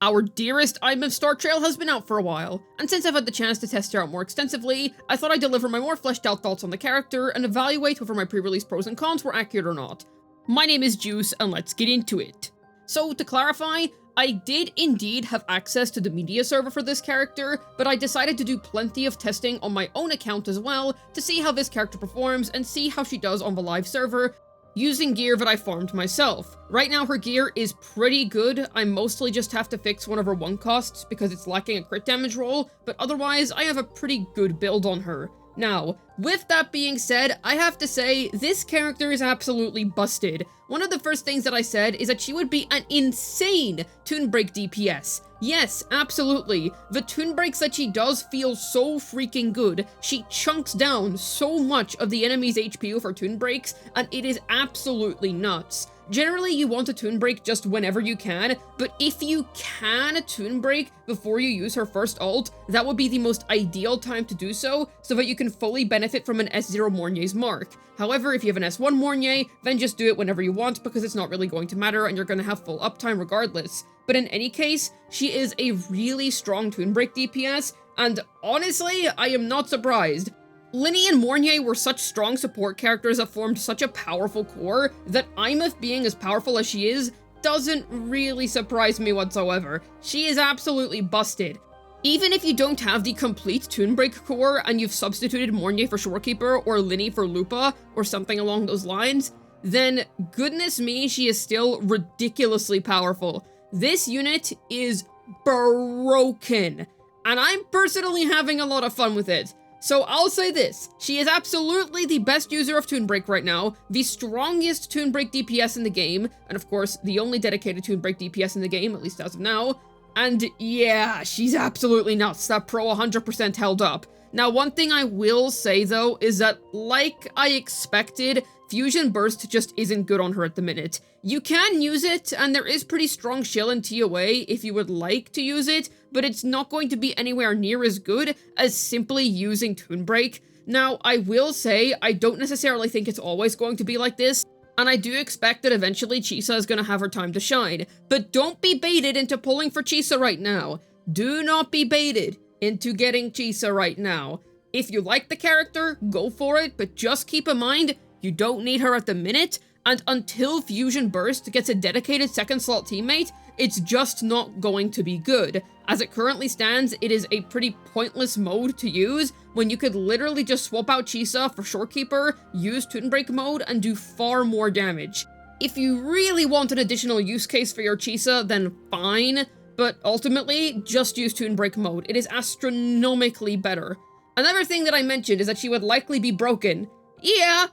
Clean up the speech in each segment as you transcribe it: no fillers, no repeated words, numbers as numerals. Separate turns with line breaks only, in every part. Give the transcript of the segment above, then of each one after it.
Our dearest Aemeath Star Trail has been out for a while, and since I've had the chance to test her out more extensively, I thought I'd deliver my more fleshed out thoughts on the character and evaluate whether my pre-release pros and cons were accurate or not. My name is Juice, and let's get into it. So, to clarify, I did indeed have access to the media server for this character, but I decided to do plenty of testing on my own account as well to see how this character performs and see how she does on the live server, using gear that I farmed myself. Right now her gear is pretty good. I mostly just have to fix one of her 1 costs because it's lacking a crit damage roll, but otherwise I have a pretty good build on her. Now, with that being said, I have to say, this character is absolutely busted. One of the first things that I said is that she would be an insane Break DPS. Yes, absolutely. The toon breaks that she does feel so freaking good. She chunks down so much of the enemy's HP with her toon breaks, and it is absolutely nuts. Generally, you want a toon break just whenever you can, but if you can toon break before you use her first ult, that would be the most ideal time to do so that you can fully benefit from an S0 Mornier's mark. However, if you have an S1 Mornier, then just do it whenever you want because it's not really going to matter and you're going to have full uptime regardless. But in any case, she is a really strong Break DPS, and honestly, I am not surprised. Linny and Mornier were such strong support characters that formed such a powerful core that Aemeath being as powerful as she is doesn't really surprise me whatsoever. She is absolutely busted. Even if you don't have the complete Break core and you've substituted Mornier for Shorekeeper or Linny for Lupa or something along those lines, then goodness me, she is still ridiculously powerful. This unit is broken, and I'm personally having a lot of fun with it. So I'll say this, she is absolutely the best user of Break right now, the strongest Break DPS in the game, and of course, the only dedicated Break DPS in the game, at least as of now. And yeah, she's absolutely nuts. That pro 100% held up. Now, one thing I will say though, is that like I expected, Fusion Burst just isn't good on her at the minute. You can use it, and there is pretty strong shield in TOA if you would like to use it, but it's not going to be anywhere near as good as simply using Break. Now, I will say, I don't necessarily think it's always going to be like this, and I do expect that eventually Chisa is going to have her time to shine, but don't be baited into pulling for Chisa right now. Do not be baited into getting Chisa right now. If you like the character, go for it, but just keep in mind, you don't need her at the minute, and until Fusion Burst gets a dedicated second slot teammate, it's just not going to be good. As it currently stands, it is a pretty pointless mode to use when you could literally just swap out Chisa for Shorekeeper, use Break mode, and do far more damage. If you really want an additional use case for your Chisa, then fine, but ultimately, just use Break mode. It is astronomically better. Another thing that I mentioned is that she would likely be broken. Yeah,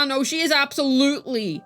no, she is absolutely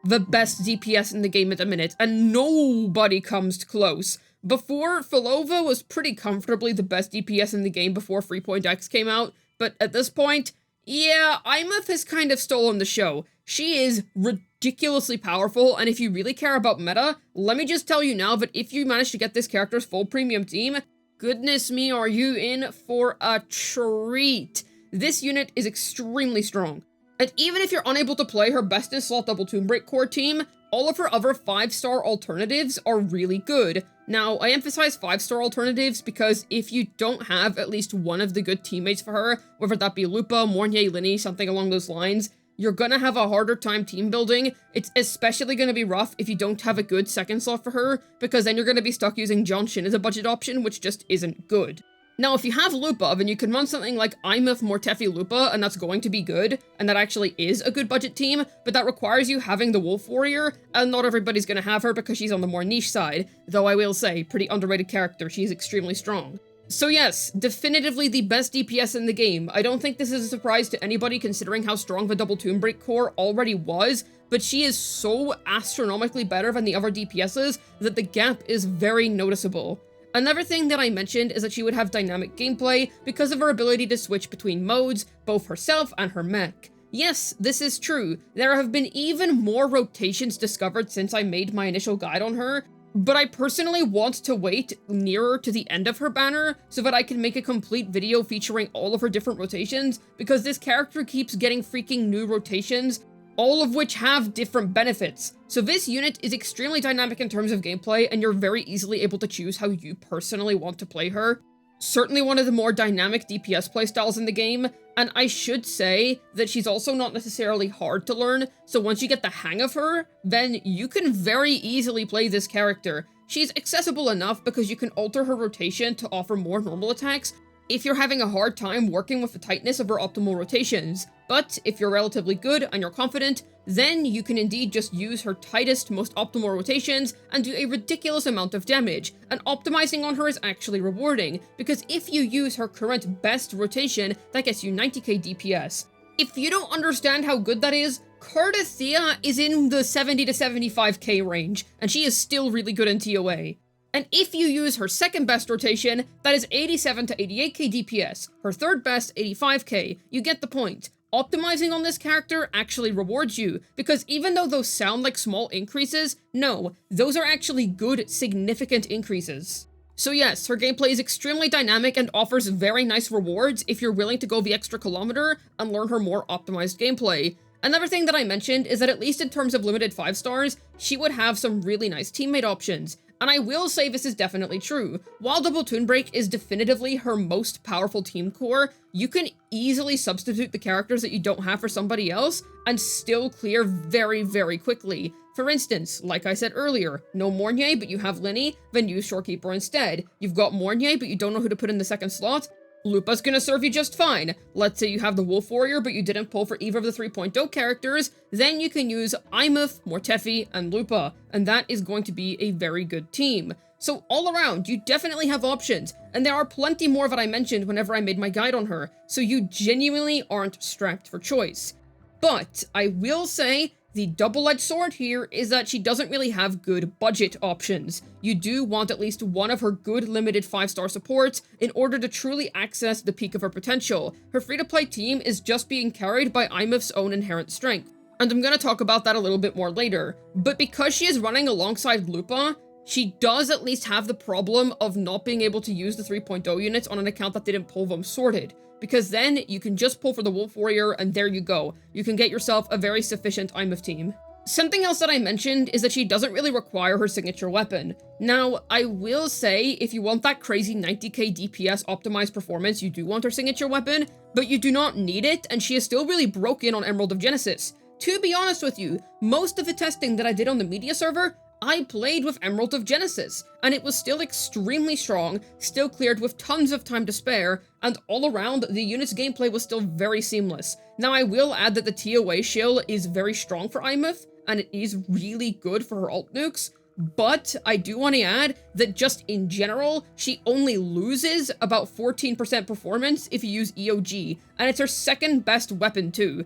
the best DPS in the game at the minute, and nobody comes close. Before, Filova was pretty comfortably the best DPS in the game before 3.x came out, but at this point, yeah, Aemeath has kind of stolen the show. She is ridiculously powerful, and if you really care about meta, let me just tell you now that if you manage to get this character's full premium team, goodness me, are you in for a treat. This unit is extremely strong. And even if you're unable to play her best in slot double Break core team, all of her other 5-star alternatives are really good. Now, I emphasize 5-star alternatives because if you don't have at least one of the good teammates for her, whether that be Lupa, Mornier, Linny, something along those lines, you're gonna have a harder time team building. It's especially gonna be rough if you don't have a good second slot for her, because then you're gonna be stuck using Johnshin as a budget option, which just isn't good. Now, if you have Lupa, then you can run something like Aemeath Mortefi Lupa, and that's going to be good, and that actually is a good budget team, but that requires you having the Wolf Warrior, and not everybody's gonna have her because she's on the more niche side, though I will say, pretty underrated character, she's extremely strong. So yes, definitively the best DPS in the game. I don't think this is a surprise to anybody considering how strong the double Break core already was, but she is so astronomically better than the other DPSs that the gap is very noticeable. Another thing that I mentioned is that she would have dynamic gameplay because of her ability to switch between modes, both herself and her mech. Yes, this is true. There have been even more rotations discovered since I made my initial guide on her, but I personally want to wait nearer to the end of her banner so that I can make a complete video featuring all of her different rotations, because this character keeps getting freaking new rotations all of which have different benefits. So this unit is extremely dynamic in terms of gameplay, and you're very easily able to choose how you personally want to play her. Certainly one of the more dynamic DPS playstyles in the game, and I should say that she's also not necessarily hard to learn, so once you get the hang of her, then you can very easily play this character. She's accessible enough because you can alter her rotation to offer more normal attacks if you're having a hard time working with the tightness of her optimal rotations, but if you're relatively good and you're confident, then you can indeed just use her tightest, most optimal rotations and do a ridiculous amount of damage, and optimizing on her is actually rewarding, because if you use her current best rotation, that gets you 90k DPS. If you don't understand how good that is, Cardathea is in the 70 to 75k range, and she is still really good in TOA. And if you use her second best rotation, that is 87 to 88k DPS, her third best 85k, you get the point. Optimizing on this character actually rewards you, because even though those sound like small increases, no, those are actually good, significant increases. So yes, her gameplay is extremely dynamic and offers very nice rewards if you're willing to go the extra kilometer and learn her more optimized gameplay. Another thing that I mentioned is that at least in terms of limited 5 stars, she would have some really nice teammate options. And I will say this is definitely true. While Double Toon Break is definitively her most powerful team core, you can easily substitute the characters that you don't have for somebody else and still clear very, very quickly. For instance, like I said earlier, no Mornier, but you have Linny, then use Shorekeeper instead. You've got Mornier, but you don't know who to put in the second slot. Lupa's gonna serve you just fine. Let's say you have the Wolf Warrior, but you didn't pull for either of the 3.0 characters, then you can use Aemeath, Mortefi, and Lupa, and that is going to be a very good team. So all around, you definitely have options, and there are plenty more that I mentioned whenever I made my guide on her, so you genuinely aren't strapped for choice. But I will say, the double-edged sword here is that she doesn't really have good budget options. You do want at least one of her good limited 5-star supports in order to truly access the peak of her potential. Her free-to-play team is just being carried by Aemeath's own inherent strength, and I'm gonna talk about that a little bit more later. But because she is running alongside Lupa, she does at least have the problem of not being able to use the 3.0 units on an account that didn't pull them sorted. Because then you can just pull for the Wolf Warrior and there you go. You can get yourself a very sufficient Aemeath team. Something else that I mentioned is that she doesn't really require her signature weapon. Now, I will say, if you want that crazy 90k DPS optimized performance, you do want her signature weapon, but you do not need it, and she is still really broken on Emerald of Genesis. To be honest with you, most of the testing that I did on the media server, I played with Emerald of Genesis, and it was still extremely strong, still cleared with tons of time to spare, and all around, the unit's gameplay was still very seamless. Now I will add that the TOA shield is very strong for Aemeath, and it is really good for her alt nukes, but I do want to add that just in general, she only loses about 14% performance if you use EOG, and it's her second best weapon too.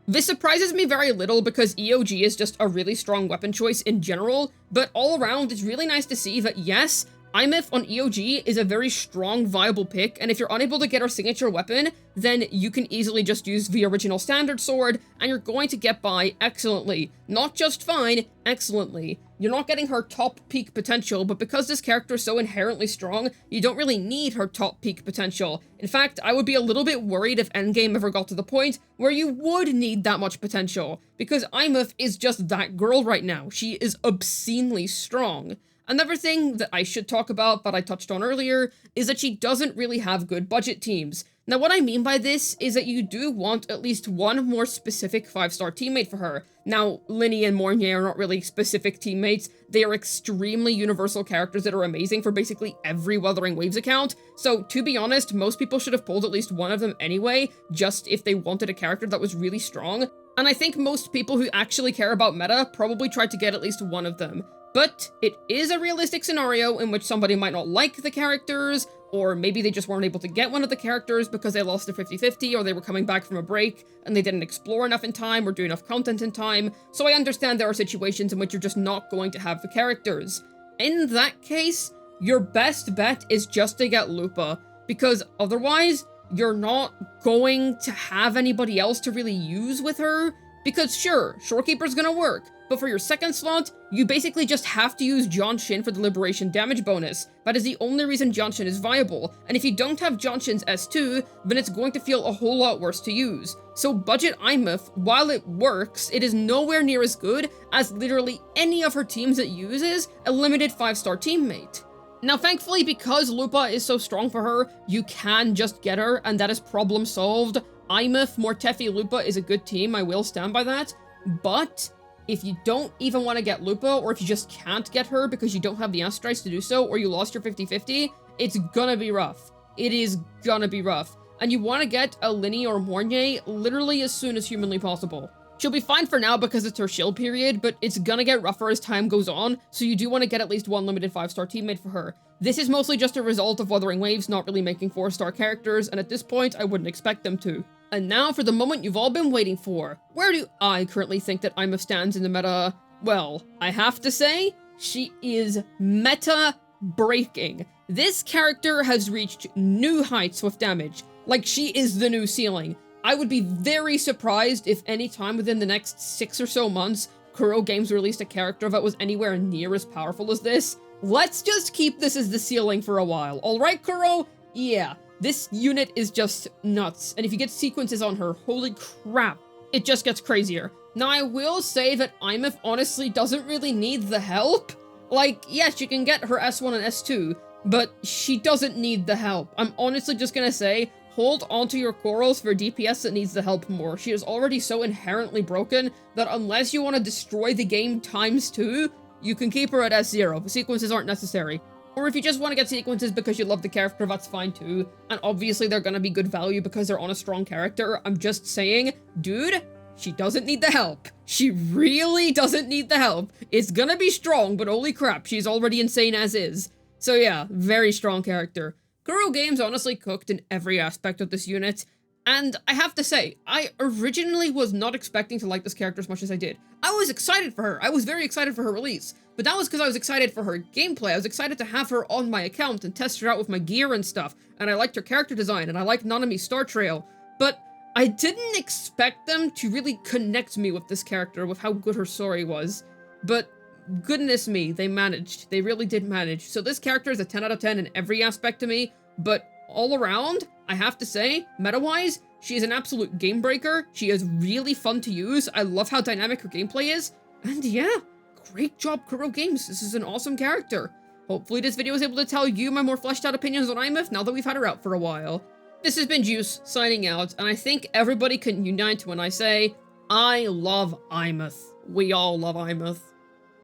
This surprises me very little because EOG is just a really strong weapon choice in general, but all around it's really nice to see that yes, Aemeath on EOG is a very strong, viable pick, and if you're unable to get her signature weapon, then you can easily just use the original standard sword, and you're going to get by excellently. Not just fine, excellently. You're not getting her top peak potential, but because this character is so inherently strong, you don't really need her top peak potential. In fact, I would be a little bit worried if endgame ever got to the point where you would need that much potential, because Aemeath is just that girl right now. She is obscenely strong. Another thing that I should talk about, but I touched on earlier, is that she doesn't really have good budget teams. Now what I mean by this is that you do want at least one more specific 5-star teammate for her. Now, Linny and Mornier are not really specific teammates, they are extremely universal characters that are amazing for basically every Wuthering Waves account, so to be honest, most people should have pulled at least one of them anyway, just if they wanted a character that was really strong. And I think most people who actually care about meta probably tried to get at least one of them. But it is a realistic scenario in which somebody might not like the characters, or maybe they just weren't able to get one of the characters because they lost a 50-50, or they were coming back from a break and they didn't explore enough in time or do enough content in time, so I understand there are situations in which you're just not going to have the characters. In that case, your best bet is just to get Lupa, because otherwise, you're not going to have anybody else to really use with her. Because sure, Shorekeeper's gonna work, But for your second slot, you basically just have to use Johnshin for the Liberation damage bonus. That is the only reason Johnshin is viable, and if you don't have Johnshin's S2, then it's going to feel a whole lot worse to use. So budget Aemeath, while it works, it is nowhere near as good as literally any of her teams it uses a limited 5-star teammate. Now thankfully, because Lupa is so strong for her, you can just get her, and that is problem solved. Aemeath, Mortefi, Lupa is a good team, I will stand by that, but if you don't even want to get Lupa, or if you just can't get her because you don't have the asteroids to do so, or you lost your 50-50, it's gonna be rough. It is gonna be rough. And you want to get a Linny or Mornay literally as soon as humanly possible. She'll be fine for now because it's her shield period, but it's gonna get rougher as time goes on, so you do want to get at least one limited 5-star teammate for her. This is mostly just a result of Wuthering Waves not really making 4-star characters, and at this point, I wouldn't expect them to. And now for the moment you've all been waiting for. Where do I currently think that Aemeath stands in the meta? Well, I have to say, she is meta-breaking. This character has reached new heights with damage. Like, she is the new ceiling. I would be very surprised if any time within the next 6 or so months, Kuro Games released a character that was anywhere near as powerful as this. Let's just keep this as the ceiling for a while. Alright, Kuro? Yeah. This unit is just nuts, and if you get sequences on her, holy crap, it just gets crazier. Now, I will say that Aemeath honestly doesn't really need the help. Like, yes, you can get her S1 and S2, but she doesn't need the help. I'm honestly just gonna say, hold onto your corals for DPS that needs the help more. She is already so inherently broken that unless you want to destroy the game ×2, you can keep her at S0. The sequences aren't necessary. Or if you just want to get sequences because you love the character, that's fine too. And obviously they're gonna be good value because they're on a strong character. I'm just saying, dude, she doesn't need the help. She really doesn't need the help. It's gonna be strong, but holy crap, she's already insane as is. So yeah, very strong character. Kuro Games honestly cooked in every aspect of this unit. And I have to say, I originally was not expecting to like this character as much as I did. I was excited for her. I was very excited for her release. But that was because I was excited for her gameplay. I was excited to have her on my account and test her out with my gear and stuff. And I liked her character design, and I liked Nanami's Star Trail. But I didn't expect them to really connect me with this character, with how good her story was. But goodness me, they managed. They really did manage. So this character is a 10 out of 10 in every aspect to me, but all around, I have to say, meta-wise, she is an absolute game breaker. She is really fun to use. I love how dynamic her gameplay is. And yeah, great job, Kuro Games. This is an awesome character. Hopefully this video was able to tell you my more fleshed out opinions on Aemeath now that we've had her out for a while. This has been Juice, signing out, and I think everybody can unite when I say, I love Aemeath. We all love Aemeath.